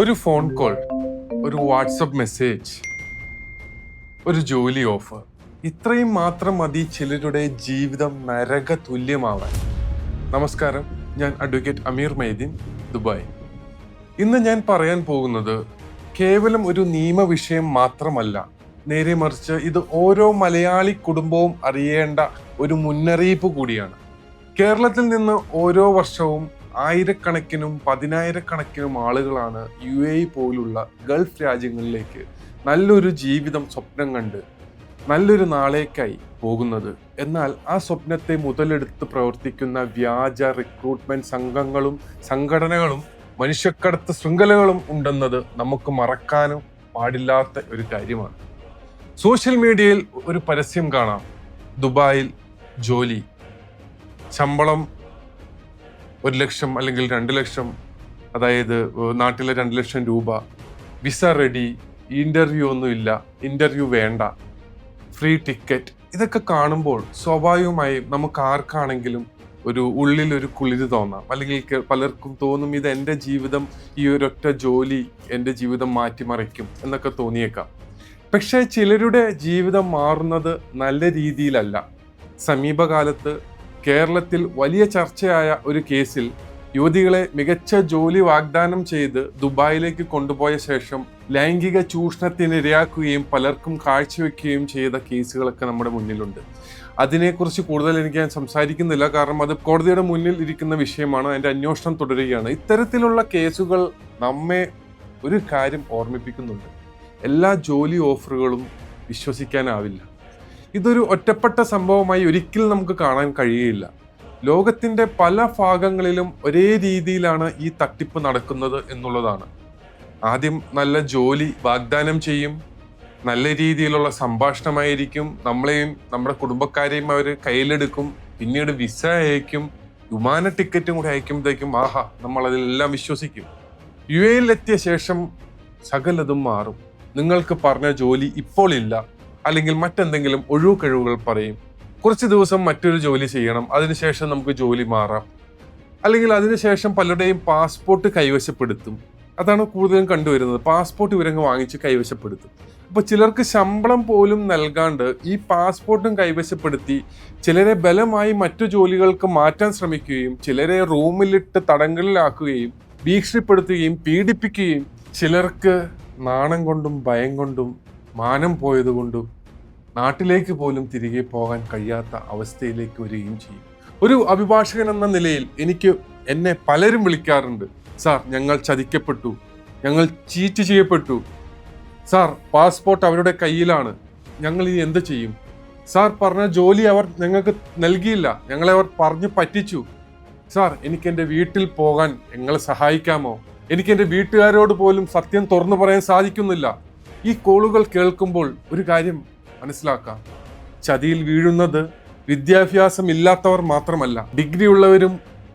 ഒരു phone call, ഒരു WhatsApp message, ഒരു ജോലി ഓഫർ, ഇത്രയും മാത്രം മതി ചിലരുടെ ജീവിതം നരക തുല്യമാവാൻ. നമസ്കാരം, ഞാൻ അഡ്വക്കേറ്റ് അമീർ മൈദീൻ, ദുബായ്. ഇന്ന് ഞാൻ പറയാൻ പോകുന്നത് കേവലം ഒരു നിയമ വിഷയം മാത്രമല്ല, നേരെ മറിച്ച് ഇത് ഓരോ മലയാളി കുടുംബവും അറിയേണ്ട ഒരു മുന്നറിയിപ്പ് കൂടിയാണ്. കേരളത്തിൽ നിന്ന് ഓരോ വർഷവും ആയിരക്കണക്കിനും പതിനായിരക്കണക്കിനും ആളുകളാണ് UAE പോലുള്ള ഗൾഫ് രാജ്യങ്ങളിലേക്ക് നല്ലൊരു ജീവിതം സ്വപ്നം കണ്ട് നല്ലൊരു നാളേക്കായി പോകുന്നത്. എന്നാൽ ആ സ്വപ്നത്തെ മുതലെടുത്ത് പ്രവർത്തിക്കുന്ന വ്യാജ റിക്രൂട്ട്മെന്റ് സംഘങ്ങളും സംഘടനകളും മനുഷ്യക്കടത്ത് ശൃംഖലകളും ഉണ്ടെന്നത് നമുക്ക് മറക്കാനും പാടില്ലാത്ത ഒരു കാര്യമാണ്. സോഷ്യൽ മീഡിയയിൽ ഒരു പരസ്യം കാണാം, ദുബായിൽ ജോലി, ശമ്പളം 1 ലക്ഷം അല്ലെങ്കിൽ 2 ലക്ഷം, അതായത് നാട്ടിലെ 2 ലക്ഷം രൂപ, വിസ റെഡി, ഇന്റർവ്യൂ ഒന്നുമില്ല, ഇന്റർവ്യൂ വേണ്ട, ഫ്രീ ടിക്കറ്റ്. ഇതൊക്കെ കാണുമ്പോൾ സ്വാഭാവികമായും നമുക്ക് ആർക്കാണെങ്കിലും ഉള്ളിൽ ഒരു കുളിര് തോന്നാം, അല്ലെങ്കിൽ പലർക്കും തോന്നും ഇത് എൻ്റെ ജീവിതം, ഈ ഒരൊറ്റ ജോലി എൻ്റെ ജീവിതം മാറ്റിമറിക്കും എന്നൊക്കെ തോന്നിയേക്കാം. പക്ഷേ ചിലരുടെ ജീവിതം മാറുന്നത് നല്ല രീതിയിലല്ല. സമീപകാലത്ത് കേരളത്തിൽ വലിയ ചർച്ചയായ ഒരു കേസിൽ യുവതികളെ മികച്ച ജോലി വാഗ്ദാനം ചെയ്ത് ദുബായിലേക്ക് കൊണ്ടുപോയ ശേഷം ലൈംഗിക ചൂഷണത്തിനിരയാക്കുകയും പലർക്കും കാഴ്ചവെക്കുകയും ചെയ്ത കേസുകളൊക്കെ നമ്മുടെ മുന്നിലുണ്ട്. അതിനെക്കുറിച്ച് കൂടുതൽ ഞാൻ സംസാരിക്കുന്നില്ല, കാരണം അത് കോടതിയുടെ മുന്നിൽ ഇരിക്കുന്ന വിഷയമാണ്. അതിൻ്റെ അന്വേഷണം തുടരുകയാണ്. ഇത്തരത്തിലുള്ള കേസുകൾ നമ്മെ ഒരു കാര്യം ഓർമ്മിപ്പിക്കുന്നുണ്ട്: എല്ലാ ജോലി ഓഫറുകളും വിശ്വസിക്കാനാവില്ല. ഇതൊരു ഒറ്റപ്പെട്ട സംഭവമായി ഒരിക്കലും നമുക്ക് കാണാൻ കഴിയുകയില്ല. ലോകത്തിന്റെ പല ഭാഗങ്ങളിലും ഒരേ രീതിയിലാണ് ഈ തട്ടിപ്പ് നടക്കുന്നത് എന്നുള്ളതാണ്. ആദ്യം നല്ല ജോലി വാഗ്ദാനം ചെയ്യും, നല്ല രീതിയിലുള്ള സംഭാഷണമായിരിക്കും, നമ്മളെയും നമ്മുടെ കുടുംബക്കാരെയും അവർ കയ്യിലെടുക്കും, പിന്നീട് വിസ അയക്കും, വിമാന ടിക്കറ്റും കൂടെ അയക്കുമ്പോഴത്തേക്കും ആഹാ, നമ്മൾ അതിലെല്ലാം വിശ്വസിക്കും. UAE എത്തിയ ശേഷം സകലതും മാറും. നിങ്ങൾക്ക് പറഞ്ഞ ജോലി ഇപ്പോൾ ഇല്ല, അല്ലെങ്കിൽ മറ്റെന്തെങ്കിലും ഒഴിവുകഴിവുകൾ പറയും. കുറച്ച് ദിവസം മറ്റൊരു ജോലി ചെയ്യണം, അതിനുശേഷം നമുക്ക് ജോലി മാറാം. അല്ലെങ്കിൽ അതിനുശേഷം പലരുടെയും പാസ്പോർട്ട് കൈവശപ്പെടുത്തും. അതാണ് കൂടുതലും കണ്ടുവരുന്നത്. പാസ്പോർട്ട് ഇവരങ്ങ് വാങ്ങിച്ച് കൈവശപ്പെടുത്തും. അപ്പോൾ ചിലർക്ക് ശമ്പളം പോലും നൽകാണ്ട് ഈ പാസ്പോർട്ടും കൈവശപ്പെടുത്തി ചിലരെ ബലമായി മറ്റു ജോലികൾക്ക് മാറ്റാൻ ശ്രമിക്കുകയും ചിലരെ റൂമിലിട്ട് തടങ്കലിലാക്കുകയും ഭീഷണിപ്പെടുത്തുകയും പീഡിപ്പിക്കുകയും ചിലർക്ക് നാണം കൊണ്ടും ഭയം കൊണ്ടും മാനം പോയതുകൊണ്ടും നാട്ടിലേക്ക് പോലും തിരികെ പോകാൻ കഴിയാത്ത അവസ്ഥയിലേക്ക് വരികയും ചെയ്യും. ഒരു അഭിഭാഷകൻ എന്ന നിലയിൽ എന്നെ പലരും വിളിക്കാറുണ്ട്, സാർ ഞങ്ങൾ ചതിക്കപ്പെട്ടു, ഞങ്ങൾ ചീറ്റ് ചെയ്യപ്പെട്ടു, സാർ പാസ്പോർട്ട് അവരുടെ കയ്യിലാണ്, ഞങ്ങൾ ഇനി എന്ത് ചെയ്യും, സാർ പറഞ്ഞ ജോലി അവർ ഞങ്ങൾക്ക് നൽകിയില്ല, ഞങ്ങളെ അവർ പറഞ്ഞു പറ്റിച്ചു, സാർ എനിക്ക് എൻ്റെ വീട്ടിൽ പോകാൻ ഞങ്ങളെ സഹായിക്കാമോ, എനിക്ക് എൻ്റെ വീട്ടുകാരോട് പോലും സത്യം തുറന്നു പറയാൻ സാധിക്കുന്നില്ല. ഈ കോളുകൾ കേൾക്കുമ്പോൾ ഒരു കാര്യം മനസ്സിലാക്കാം: ചതിയിൽ വീഴുന്നത് വിദ്യാഭ്യാസം ഇല്ലാത്തവർ മാത്രമല്ല, ഡിഗ്രി ഉള്ളവരും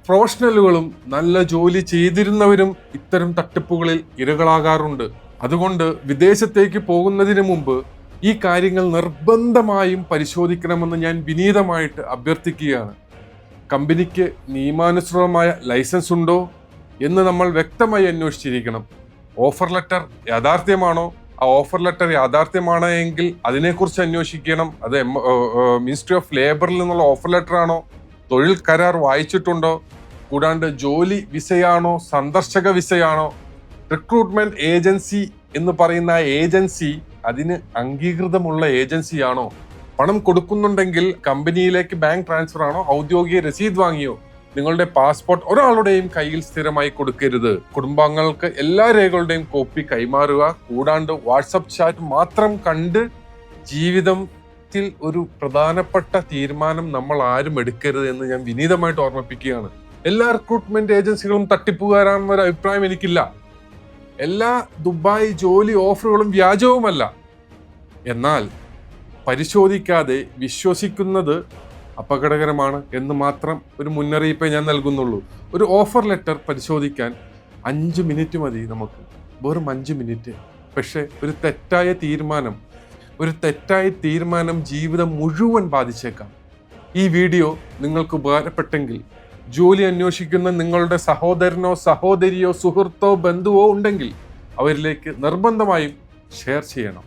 പ്രൊഫഷണലുകളും നല്ല ജോലി ചെയ്തിരുന്നവരും ഇത്തരം തട്ടിപ്പുകളിൽ ഇരകളാകാറുണ്ട്. അതുകൊണ്ട് വിദേശത്തേക്ക് പോകുന്നതിന് മുമ്പ് ഈ കാര്യങ്ങൾ നിർബന്ധമായും പരിശോധിക്കണമെന്ന് ഞാൻ വിനീതമായിട്ട് അഭ്യർത്ഥിക്കുകയാണ്. കമ്പനിക്ക് നിയമാനുസൃതമായ ലൈസൻസ് ഉണ്ടോ എന്ന് നമ്മൾ വ്യക്തമായി അന്വേഷിച്ചിരിക്കണം. Offer letter യാഥാർത്ഥ്യമാണോ? ആ ഓഫർ ലെറ്റർ യാഥാർത്ഥ്യമാണ് എങ്കിൽ അതിനെക്കുറിച്ച് അന്വേഷിക്കണം. അത് മിനിസ്ട്രി ഓഫ് ലേബറിൽ നിന്നുള്ള ഓഫർ ലെറ്റർ ആണോ? തൊഴിൽ കരാർ വായിച്ചിട്ടുണ്ടോ? കൂടാണ്ട് ജോലി വിസയാണോ, സന്ദർശക വിസയാണോ? റിക്രൂട്ട്മെന്റ് ഏജൻസി എന്ന് പറയുന്ന ഏജൻസി അതിന് അംഗീകൃതമുള്ള ഏജൻസിയാണോ? പണം കൊടുക്കുന്നുണ്ടെങ്കിൽ കമ്പനിയിലേക്ക് ബാങ്ക് ട്രാൻസ്ഫർ ആണോ, ഔദ്യോഗിക രസീത് വാങ്ങിയോ? നിങ്ങളുടെ പാസ്പോർട്ട് ഒരാളുടെയും കയ്യിൽ സ്ഥിരമായി കൊടുക്കരുത്. കുടുംബാംഗങ്ങൾക്ക് എല്ലാ രേഖകളുടെയും കോപ്പി കൈമാറുക. കൂടാണ്ട് വാട്സപ്പ് ചാറ്റ് മാത്രം കണ്ട് ജീവിതത്തിൽ ഒരു പ്രധാനപ്പെട്ട തീരുമാനം നമ്മൾ ആരും എടുക്കരുത് എന്ന് ഞാൻ വിനീതമായിട്ട് ഓർമ്മിപ്പിക്കുകയാണ്. എല്ലാ റിക്രൂട്ട്മെന്റ് ഏജൻസികളും തട്ടിപ്പുകാരാണെന്നൊരു അഭിപ്രായം എനിക്കില്ല. എല്ലാ ദുബായ് ജോലി ഓഫറുകളും വ്യാജവുമല്ല. എന്നാൽ പരിശോധിക്കാതെ വിശ്വസിക്കുന്നത് അപകടകരമാണ് എന്ന് മാത്രം ഒരു മുന്നറിയിപ്പേ ഞാൻ നൽകുന്നുള്ളൂ. ഒരു ഓഫർ ലെറ്റർ പരിശോധിക്കാൻ 5 മിനിറ്റ് മതി നമുക്ക്, വെറും 5 മിനിറ്റ്. പക്ഷെ ഒരു തെറ്റായ തീരുമാനം ജീവിതം മുഴുവൻ ബാധിച്ചേക്കാം. ഈ വീഡിയോ നിങ്ങൾക്ക് ഉപകാരപ്പെട്ടെങ്കിൽ ജോലി അന്വേഷിക്കുന്ന നിങ്ങളുടെ സഹോദരനോ സഹോദരിയോ സുഹൃത്തോ ബന്ധുവോ ഉണ്ടെങ്കിൽ അവരിലേക്ക് നിർബന്ധമായും ഷെയർ ചെയ്യണം.